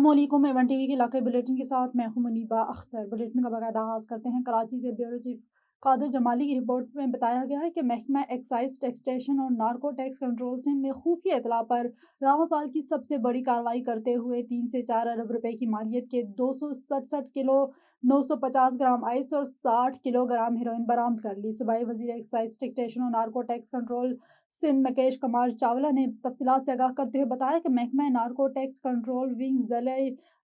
अस्सलाम वालेकुम। Avon TV के इलाके बुलेटिन के साथ मैं हूं मुनीबा अख्तर। बुलेटिन का बाकायदा आगाज़ करते हैं कराची से। ब्यूरो चीफ कादिर जमाली की रिपोर्ट में बताया गया है कि महकमा एक्साइज टैक्सेशन और नार्को टैक्स कंट्रोल सिंध ने खुफिया इतला पर रवां साल की सबसे बड़ी कार्रवाई करते हुए 3 से 4 अरब रुपए की मालियत के 267 किलो 950 ग्राम आइस और 60 किलोग्राम हेरोइन बरामद कर ली। सूबाई वजीर एक्साइज टैक्सेशन और narco tax control Sindh Mukesh Kumar Chawla ने तफसीलात से आगाह करते हुए बताया कि महकमा नार्को टैक्स कंट्रोल विंग ज़िले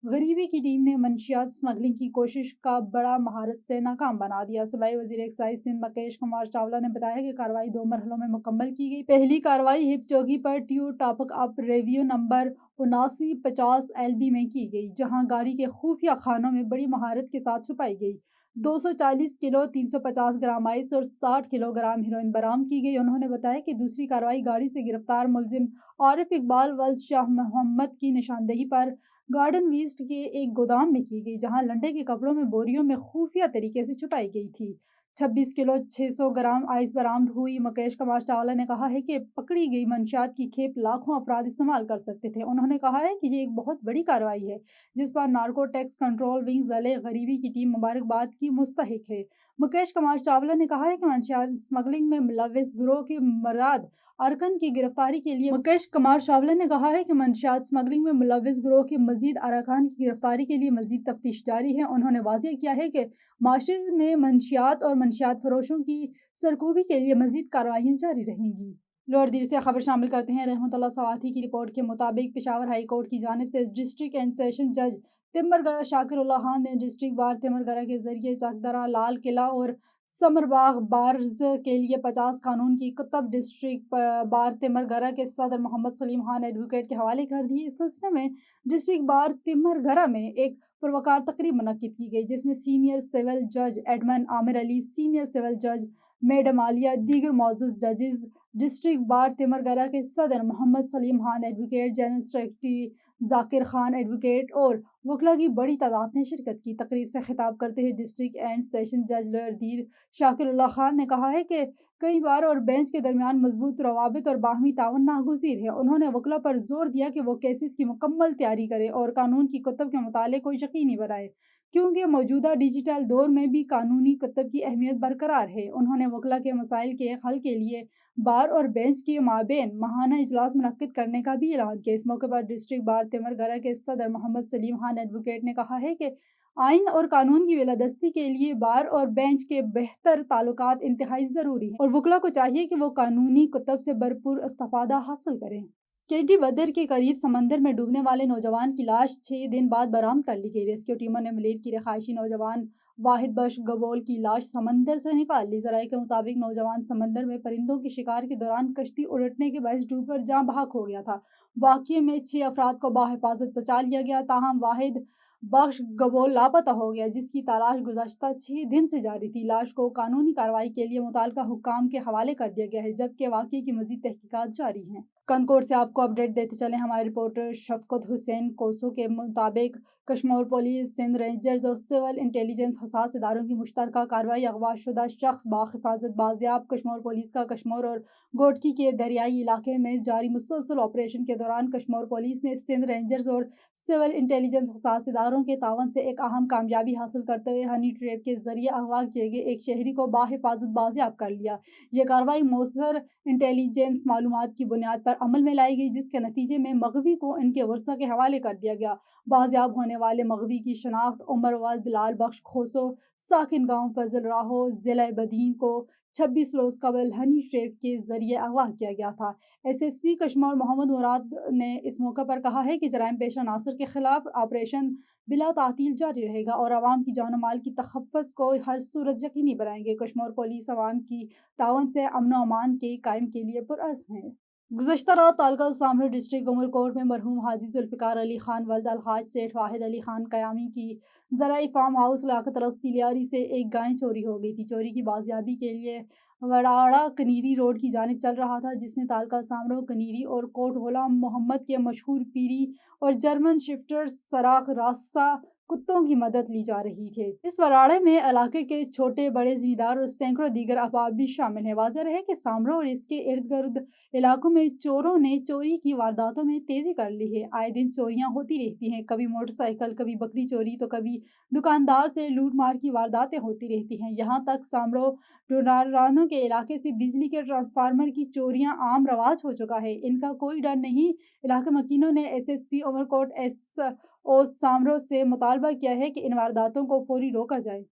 गरीबी की टीम ने मंशियात स्मगलिंग की कोशिश का बड़ा महारत से नाकाम बना दिया। सूबाई वजीर एक्साइज सिंध मुकेश कुमार चावला ने बताया कि कार्रवाई 2 मरहलों में मुकम्मल की गई। पहली कार्रवाई हिप चौकी पर ट्यू टॉपक अप रेव्यू नंबर 7950 LB में की गई, जहां गाड़ी के खुफिया खानों में बड़ी महारत के साथ छुपाई गई 240 किलो 350 ग्राम आइस और 60 किलोग्राम हेरोइन बरामद की गई। उन्होंने बताया कि दूसरी कार्रवाई गाड़ी से गिरफ्तार मुलजिम आरिफ इकबाल वल्द शाह मोहम्मद की निशानदेही पर गार्डन वीस्ट के एक गोदाम में की गई, जहां लंडे के कपड़ों में बोरियों में खुफिया तरीके से छुपाई गई थी। 26 किलो 600 ग्राम आइस बरामद हुई। मुकेश कुमार चावला ने कहा है कि पकड़ी गई मंशियात की खेप लाखों अफराद इस्तेमाल कर सकते थे। उन्होंने कहा है कि ये एक बहुत बड़ी कार्रवाई है जिस पर नार्को टैक्स कंट्रोल विंग ज़िले गरीबी की टीम मुबारकबाद की मुस्तहिक है। मुकेश कुमार चावला ने कहा है कि मंशियात स्मगलिंग में मुलव्विस गिरोह के मर्दाद अरकन की गिरफ्तारी के लिए मुकेश कुमार चावला ने कहा है कि मंशियात स्मगलिंग में मुलव्विस गिरोह के मजीद अरकान की गिरफ्तारी के लिए मजीद तफ्तीश जारी है। उन्होंने वाज़ेह किया है कि माशरे में मंशियात और मंशियात फरोशों की सरकोबी के लिए मजीद कार्रवाइयाँ जारी रहेंगी। लोअर दीर से खबर शामिल करते हैं। रहमतुल्लाह सवाती की रिपोर्ट के मुताबिक पेशावर हाई कोर्ट की जानिब से डिस्ट्रिक्ट एंड सेशन जज तिमरगढ़ शाकिरुल्लाह खान ने डिस्ट्रिक्ट बार तिमरगढ़ के जरिए चकदरा, लाल किला और समरबाग बार्स के लिए 50 कानून की कुतब डिस्ट्रिक्ट बार तिमरगढ़ के सदर मोहम्मद सलीम खान एडवोकेट के हवाले कर दी। इस सिलसिले में डिस्ट्रिक्ट बार तिमरगढ़ में एक पुरवकार तकरीब मुनक्किद की गई, जिसमें सीनियर सिविल जज एडमन आमिर अली, सीनियर सिविल जज मैडम आलिया, दीगर मौजूद जजेस, डिस्ट्रिक्ट बार तिमरगढ़ के सदर Mohammad Salim Khan advocate, general secretary Zakir Khan advocate और वकला की बड़ी तादाद ने शिरकत की। तकरीब से खिताब करते हुए डिस्ट्रिक्ट एंड सेशन जज लोअर दीर शाकिरुल्लाह खान ने कहा है कि कई बार और बेंच के दरमियान मजबूत रवाबित और बाहमी तावन नागुज़ीर है। उन्होंने वकला पर जोर दिया कि वो केसेस की मुकम्मल तैयारी करें और कानून की कुतब के मुताले को यकीनी बनाए, क्योंकि मौजूदा डिजिटल दौर में भी कानूनी कुतब की अहमियत बरकरार है। उन्होंने वकला के मसाइल के हल के लिए बार और बेंच के माबेन माहाना इजलास मुनक्किद करने का भी ऐलान किया। इस मौके पर डिस्ट्रिक्ट बार तिमरगढ़ के सदर मोहम्मद सलीम खान एडवोकेट ने कहा है कि आइन और कानून की बिलादस्ती के लिए बार और बेंच के बेहतर ताल्लुकात इंतहाई ज़रूरी है और वकला को चाहिए कि वो कानूनी कुतब से भरपूर इस्तिफादा हासिल करें। केटी बदर के करीब समंदर में डूबने वाले नौजवान की लाश 6 दिन बाद बरामद कर ली गई। रेस्क्यू टीमों ने मलेर की रिहायशी नौजवान वाहिद बख्श गबोल की लाश समंदर से निकाल ली। जराये के मुताबिक नौजवान समंदर में परिंदों के शिकार के दौरान कश्ती उलटने के बायस डूबकर जाँ बहक हो गया था। वाक़ये में 6 अफराद को बाहिफाजत बचा लिया गया, ताहम वाहिद बख्श गबोल लापता हो गया, जिसकी तलाश गुज़श्ता 6 दिन से जारी थी। लाश को कानूनी कार्रवाई के लिए मुताल्लिका हुक्काम के हवाले कर दिया गया है, जबकि वाक़ये की मज़ीद तहकीकात जारी हैं। कनकोट से आपको अपडेट देते चले। हमारे रिपोर्टर शफकत हुसैन कोसो के मुताबिक कश्मीर पुलिस, सिंध रेंजर्स और सिविल इंटेलिजेंस हसास इदारों की मुश्तरका कार्रवाई अगवाशुदा शख्स बाहिफाजत बाजियाब। कश्मीर पुलिस का कश्मीर और गोटकी के दरियाई इलाके में जारी मुसलसल ऑपरेशन के दौरान कश्मीर पुलिस ने सिंध रेंजर्स और सिविल इंटेलिजेंस हसास इदारों के तावन से एक अहम कामयाबी हासिल करते हुए हनी ट्रैप के जरिए अगवा किए गए एक शहरी को बाहिफाजत बाजियाब कर लिया। यह कार्रवाई मौसर इंटेलिजेंस मालूमात की बुनियाद पर अमल में लाई गई, जिसके नतीजे में मगवी को इनके वर्सा के हवाले कर दिया गया। बाजियाब होने वाले मगवी की शनाख्त उमर वल्द लाल बख्श खोसो, साकिन गांव फजल राहो, जिला बदीन को 26 रोज कबल हनी ट्रैप के जरिए अगवा किया गया था। SSP कश्मीर मोहम्मद मुराद ने इस मौके पर कहा है कि जराइम पेशा नासर के खिलाफ ऑपरेशन बिला तातील जारी रहेगा और आवाम की जान माल की तहफ़्फ़ुज़ को हर सूरत यकीनी बनाएंगे। कश्मीर पुलिस आवाम की तावन से अमन व अमान के कायम के लिए पुरअज़्म है। गुज़श्ता रात तालका सामने डिस्ट्रिक्ट उमरकोट में मरहूम हाजी जुल्फ़िकार अली खान वल्द अलहाज सेठ वाहिद अली खान कयामी की ज़राई फार्म हाउस लियाकत रस्ती लियारी से एक गाय चोरी हो गई थी। चोरी की बाजियाबी के लिए वड़ाड़ा कनीरी रोड की जानिब चल रहा था, जिसमें तालका सामरो कनीरी और कोट होला मोहम्मद के मशहूर पीरी और जर्मन शिफ्टर सराख रास्ता कुत्तों की मदद ली जा रही है। इस वराड़े में इलाके के छोटे बड़े जिम्मेदार और सैकड़ों दीगर अफराद भी शामिल हैं। वाज़ेह रहे कि सामरा और इसके इर्द गिर्द इलाकों में चोरों ने चोरी की वारदातों में तेजी कर ली है। आए दिन चोरियां होती रहती हैं, कभी मोटरसाइकिल, कभी बकरी चोरी, तो कभी दुकानदार से लूट मार की वारदातें होती रहती हैं। यहाँ तक सामरो डोनारानो के इलाके से बिजली के ट्रांसफार्मर की चोरियां आम रवाज हो चुका है। इनका कोई डर नहीं। इलाके मकीनों ने SSP उमरकोट SO सामरो से मुतालबा किया है कि इन वारदातों को फौरी रोका जाए।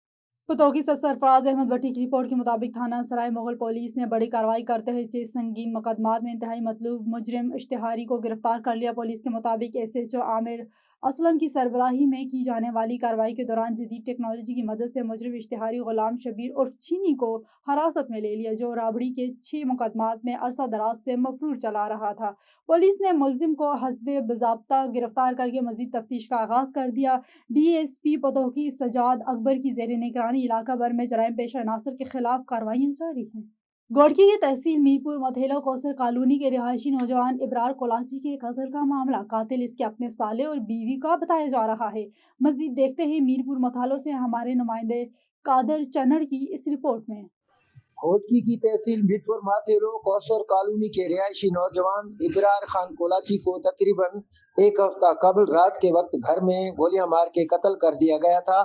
पतोगी से सरफराज अहमद भट्टी की रिपोर्ट के मुताबिक थाना सराय मुगल पुलिस ने बड़ी कार्रवाई करते हुए 6 संगीन मुकदमात में इंतहाई मतलूब मुजरिम इश्तिहारी को गिरफ्तार कर लिया। पुलिस के मुताबिक SHO आमिर असलम की सरबराही में की जाने वाली कार्रवाई के दौरान जदीद टेक्नोलॉजी की मदद से मुजरिम इश्तिहारी गुलाम शबीर उर्फ चीनी को हिरासत में ले लिया, जो राबड़ी के 6 मुकदमात में अरसा दराज से मफरूर चला रहा था। पुलिस ने मुलजिम को हस्बे बज़ाब्ता गिरफ्तार करके मजीद तफ्तीश का आगाज कर दिया। DSP पतोगी सजाद अकबर की जेर निगरानी इलाका भर में जराइम पेशा अनासर के खिलाफ कार्रवाइयाँ जारी हैं। गोड़की की तहसील मीरपुर मथेलो कौसर कॉलोनी के रिहायशी नौजवान इब्रार कोलाची के कत्ल का मामला कातिल इसके अपने साले और बीवी का बताया जा रहा है। मजीद देखते हैं मीरपुर मथालो से हमारे नुमाइंदे कादर चन्नड़ की इस रिपोर्ट में। घोटकी की तहसील मीरपुर माथेरो कौसर कॉलोनी के रिहायशी नौजवान इब्रार खान कोलाची को तकरीबन एक हफ्ता कबल रात के वक्त घर में गोलियां मार के कत्ल कर दिया गया था,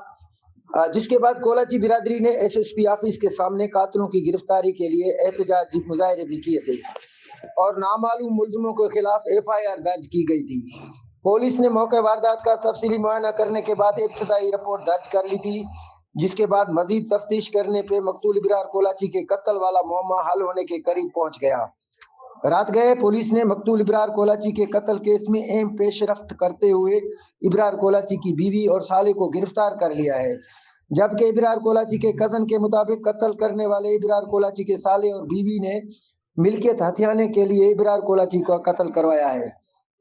जिसके बाद कोलाची बिरादरी ने SSP ऑफिस के सामने कातिलों की गिरफ्तारी के लिए एहतजाजी मुजाहरे भी किए थे और नामालूम मुलजिमों के खिलाफ FIR दर्ज की गई थी। पुलिस ने मौके वारदात का तफसीली मुआयना करने के बाद इब्तदाई रिपोर्ट दर्ज कर ली थी, जिसके बाद मजीद तफ्तीश करने पे मकतूल इब्रार कोलाची के कत्ल वाला मुअम्मा हल होने के करीब पहुंच गया। रात गए पुलिस ने मकतूल इब्रार कोलाची के कत्ल केस में अहम पेशरफ्त करते हुए इब्रार कोलाची की बीवी और साले को गिरफ्तार कर लिया है, जबकि इब्रार कोलाची के कजन के मुताबिक कत्ल करने वाले इब्रार कोलाची के साले और बीवी ने मिल्कियत हथियाने के लिए इब्रार कोलाची को कत्ल करवाया है।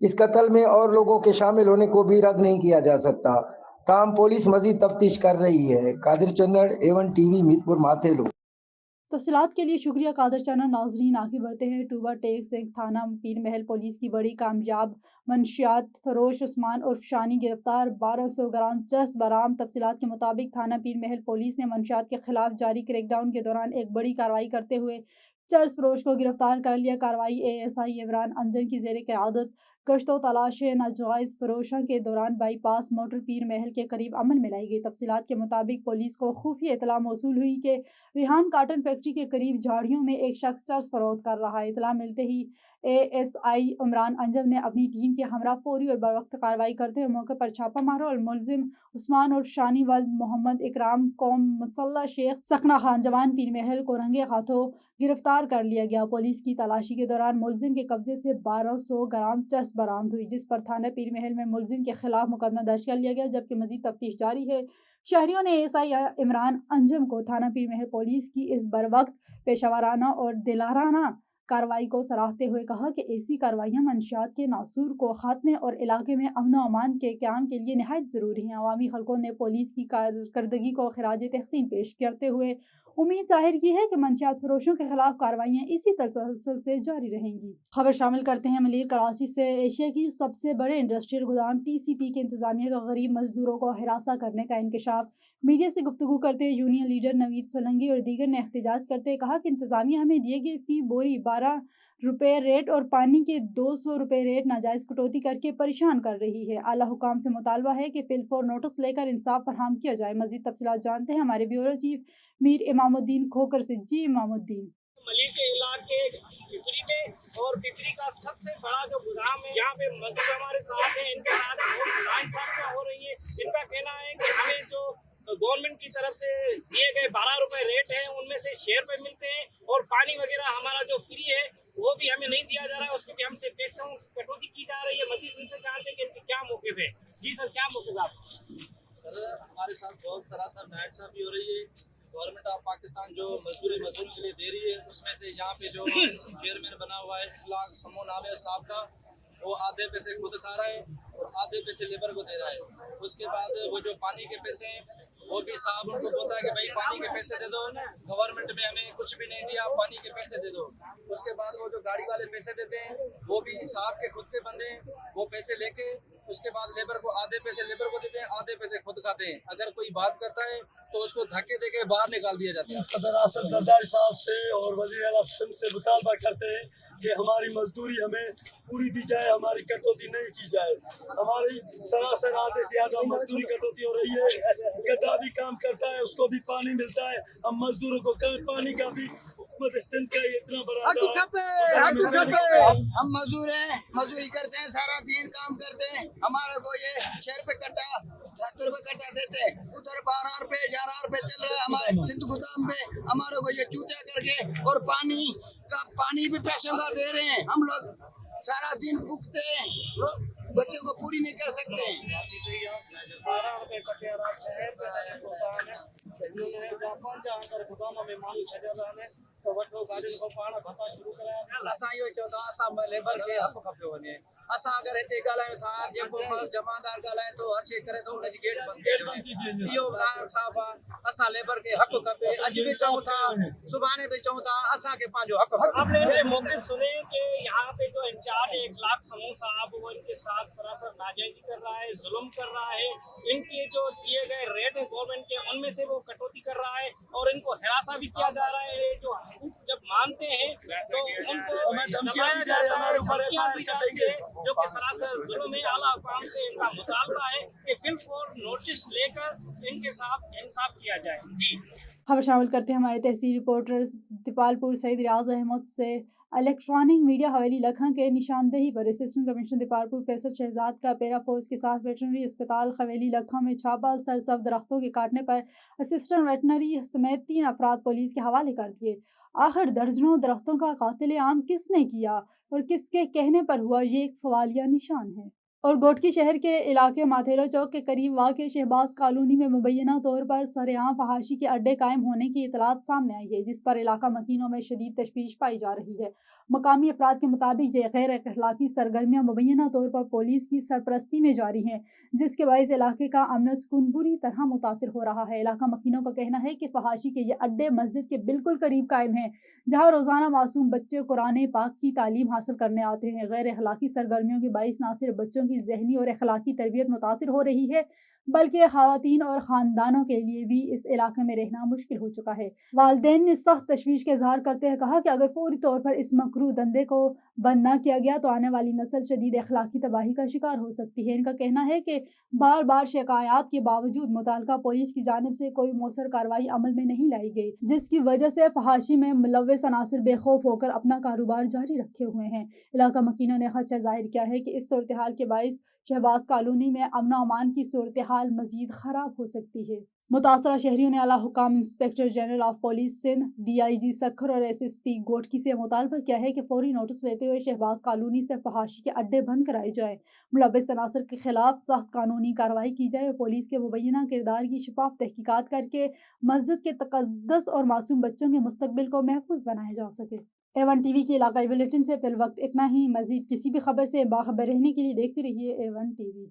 इस कत्ल में और लोगों के शामिल होने को भी रद्द नहीं किया जा सकता। ताम पुलिस मजीद तफ्तीश कर रही है। Qadir चन्नड़, A1 TV, Mirpur Mathelo. तफसीलात के लिए शुक्रिया कादर चन्नड़। नाजरीन, आगे बढ़ते हैं। टूबा टेक सिंह थाना पीर महल पुलिस की बड़ी कामयाब मंशियात फरोश उस्मान उर्फ शानी गिरफ्तार, 1200 ग्राम चरस बरामद। तफसीलात के मुताबिक थाना पीर महल पुलिस ने मंशियात के खिलाफ जारी क्रैकडाउन के दौरान एक बड़ी कार्रवाई करते हुए चरस फरोश को गिरफ्तार कर लिया। कार्रवाई ASI इमरान अंजम की जेर क़यादत गश्तो तलाश नाजायज़ फरोशों के दौरान बाईपास मोटर पीर महल के करीब अमल में लाई गई। तफसीलात के मुताबिक पुलिस को खुफिया इतला मौसूल हुई कि रिहान काटन फैक्ट्री के करीब झाड़ियों में एक शख्स चरस फरोख्त कर रहा है। इतला मिलते ही ASI इमरान अंजम ने अपनी टीम के हमरा फौरी और बरवक्त कार्रवाई करते हुए मौके पर छापा मारा और मुलजिम उस्मान और शानी वल्द मोहम्मद इकराम कौम मुसल्ला शेख सकना खान जवान पीर महल को रंगे हाथों गिरफ्तार कर लिया गया। पुलिस की तलाशी के दौरान मुलजिम के कब्जे से 1200 ग्राम चरस बरामद हुई, जिस पर थाना पीर महल में मुलजिम के खिलाफ मुकदमा दर्ज कर लिया गया, जबकि मजीद तफ्तीश जारी है। शहरियों ने ASI इमरान अंजम को थाना पीर महल पुलिस की इस बरवक्त पेशावराना और दिलाराना कार्रवाई को सराहते हुए कहा कि ऐसी कार्रवाइयाँ मंशियात के नासूर को खात्मे और इलाके में अमन व अमान के क़याम के लिए निहायत ज़रूरी हैं। अवामी खल्कों ने पुलिस की कारकर्दगी को खिराज तहसीन पेश करते हुए उम्मीद जाहिर की है कि मंशियात फरोशों के खिलाफ कार्रवाइयाँ इसी तसलसल से जारी रहेंगी। खबर शामिल करते हैं मलीर कराची से। एशिया की सबसे बड़े इंडस्ट्रियल गोदाम TCP के इंतजामिया का गरीब मजदूरों को हिरासा करने का इंकशाफ। मीडिया से गुफ्तगू करते हुए यूनियन लीडर नवीद सोलंकी और दीगर ने एहतजाज करते हुए कहा कि इंतजामिया हमें दिए गए फी बोरी 12 रुपये रेट और पानी के 200 रुपये रेट नाजायज कटौती करके परेशान कर रही है। आला हुकाम से मुतालबा है कि फिलफौर नोटिस लेकर इंसाफ फरहम किया जाए। मजीद तफसीलात जानते हैं हमारे ब्यूरो चीफ मीर इमामुद्दीन खोकर से। जी इमामुद्दीन। मलिक के इलाके पिपरी में और पिपरी का सबसे बड़ा जो गोदाम है, यहाँ पे मजदूर हमारे साथ हैं, इनके साथ बहुत नाइंसाफियां हो रही है। इनका कहना है कि हमें जो गवर्नमेंट की तरफ से दिए गए 12 रुपए रेट है, उनमें से शेयर पे मिलते हैं और पानी वगैरह हमारा जो फ्री है वो भी हमें नहीं दिया जा रहा है, उसके भी हमसे पैसों कटौती की जा रही है। मजीद इनसे जानते हैं कि इनके क्या मौके पे। जी सर, क्या मौके आप? सर, हमारे साथ बहुत सरासर नाइंसाफी हो रही है। गवर्नमेंट ऑफ पाकिस्तान जो मजदूरी मजदूर के लिए दे रही है, उसमें से यहाँ पे जो चेयरमैन बना हुआ है इखलाक समो नाम है साहब का, वो आधे पैसे खुद खा रहा है और आधे पैसे लेबर को दे रहा है। उसके बाद वो जो पानी के पैसे हैं वो भी साहब उनको बोलता है कि भाई पानी के पैसे दे दो, गवर्नमेंट में हमें कुछ भी नहीं दिया, पानी के पैसे दे दो। उसके बाद वो जो गाड़ी वाले पैसे देते हैं वो भी साहब के खुद के बंदे हैं, वो पैसे लेके اس کے بعد لیبر کو آدھے پیسے لیبر کو دیتے ہیں, آدھے پیسے خود کھاتے ہیں. اگر کوئی بات کرتا ہے تو اس کو دھکے دے کے باہر نکال دیا جاتا ہے. صدر اعظم زرداری صاحب سے اور وزیر اعلیٰ سندھ سے مطالبہ کرتے ہیں کہ ہماری مزدوری ہمیں پوری دی جائے, ہماری کٹوتی نہیں کی جائے. ہماری سراسر آدھے سے زیادہ مزدوری کٹوتی ہو رہی ہے. گدھا بھی کام کرتا ہے, اس کو بھی پانی ملتا ہے, ہم مزدوروں کو پانی کا بھی حکومت سندھ کا اتنا بڑا ہم مزدور ہیں, مزدوری کرتے ہیں, سارا دن کام کرتے ہیں. ہمارے کو یہ 6 روپے کٹا 70 روپے کٹا دیتے ہیں. ادھر 12 روپے 11 روپے چل رہا ہے ہمارے سندھ گودام میں. ہمارے کو یہ چوتیا کر کے اور پانی بھی پیسوں کا دے رہے ہیں. ہم لوگ سارا دن بکتے ہیں, بچوں کو پوری نہیں کر سکتے ہیں. 12 روپے کٹے رات 6 روپے گودام ہے. انہوں نے جاپان جا کر گودام میں مانو چھڈیا رہے تو وٹو گاڏين کو پاڻ بتا شروع کرایا. اسان اهو چوتا اسان لیبر کے حق کپجو وڃي. اسان اگر هتي ڳالهايون ٿا جيڪو جماندار ڳالهائي تو هر شي ڪري تو ان جي گيٽ بند ٿي وڃي. اهو قانون صاف आहे. اسان لیبر کے حق کپي, اڄ بھی چون ٿا, صبحانے بھی چون ٿا, اسان کے پانجو حق کپي. آپ نے یہ موقف سنے کہ یہاں پہ جو انچارج اخلاق سموں صاحب وہ ان کے ساتھ سراسر ناجائزی کر رہا ہے, ظلم کر رہا ہے. ان کے جو دیے گئے ریٹ ہیں گورنمنٹ کے ان میں سے وہ کٹوتی کر رہا ہے اور ان کو ہراساں بھی کیا جا رہا ہے. جو حقوق جب مانتے ہیں تو ان کو دبایا جاتا ہے, دھمکیاں دی جاتی ہے, جو کہ سراسر ظلم ہے. اعلیٰ حکام سے ان کا مطالبہ ہے کہ فی الفور نوٹس لے کر ان کے ساتھ انصاف کیا جائے. جی خبر شامل کرتے ہیں ہمارے تحصیل رپورٹر تپال پور سعید ریاض احمد سے. الیکٹرانک میڈیا حویلی لکھاں کے نشاندہی پر اسسٹنٹ کمشنر تپال پور فیصل شہزاد کا پیرا فورس کے ساتھ ویٹرنری اسپتال حویلی لکھاں میں چھاپا سرسبز درختوں کے کاٹنے پر اسسٹنٹ ویٹرنری سمیت 3 افراد پولیس کے حوالے کر دیے. آخر درجنوں درختوں کا قاتل عام کس نے کیا اور کس کے کہنے پر ہوا, یہ ایک سوالیہ نشان ہے. اور گوٹکی شہر کے علاقے ماتھیرو چوک کے قریب واقع شہباز کالونی میں مبینہ طور پر سرعام فحاشی کے اڈے قائم ہونے کی اطلاعات سامنے آئی ہے, جس پر علاقہ مکینوں میں شدید تشویش پائی جا رہی ہے. مقامی افراد کے مطابق یہ غیر اخلاقی سرگرمیاں مبینہ طور پر پولیس کی سرپرستی میں جاری ہیں, جس کے باعث علاقے کا امن و سکون بری طرح متاثر ہو رہا ہے. علاقہ مکینوں کا کہنا ہے کہ فحاشی کے یہ اڈے مسجد کے بالکل قریب قائم ہیں, جہاں روزانہ معصوم بچے قرآن پاک کی تعلیم حاصل کرنے آتے ہیں. غیر اخلاقی سرگرمیوں کے باعث نہ صرف بچوں کی ذہنی اور اخلاقی تربیت متاثر ہو رہی ہے, بلکہ خواتین اور خاندانوں کے لیے بھی اس علاقے میں رہنا مشکل ہو چکا ہے. والدین نے سخت تشویش کا اظہار کرتے ہوئے کہا کہ اگر فوری طور پر اس مکروہ دندے کو بند نہ کیا گیا تو آنے والی نسل شدید اخلاقی تباہی کا شکار ہو سکتی ہے. ان کا کہنا ہے کہ بار بار شکایات کے باوجود متعلقہ پولیس کی جانب سے کوئی مؤثر کارروائی عمل میں نہیں لائی گئی, جس کی وجہ سے فحاشی میں ملوث عناصر بے خوف ہو کر اپنا کاروبار جاری رکھے ہوئے ہیں. علاقہ مکینوں نے خدشہ ظاہر کیا ہے کہ اس صورتحال کے باعث شہباز کالونی میں امن و امان کی صورتحال مزید خراب ہو سکتی ہے. متاثرہ شہریوں نے اعلیٰ حکام inspector general of police Sindh, D I G Sukkur اور ایس ایس پی گوٹکی سے مطالبہ کیا ہے کہ فوری نوٹس لیتے ہوئے شہباز کالونی سے فحاشی کے اڈے بند کرائے جائیں, ملوث عناصر کے خلاف سخت قانونی کارروائی کی جائے اور پولیس کے مبینہ کردار کی شفاف تحقیقات کر کے مسجد کے تقدس اور معصوم بچوں کے مستقبل کو محفوظ بنایا جا سکے. A1 ٹی وی کے علاقائی بلیٹن سے فی الوقت اتنا ہی. مزید کسی بھی خبر سے باخبر رہنے کے لیے دیکھتے رہیے A1 ٹی وی.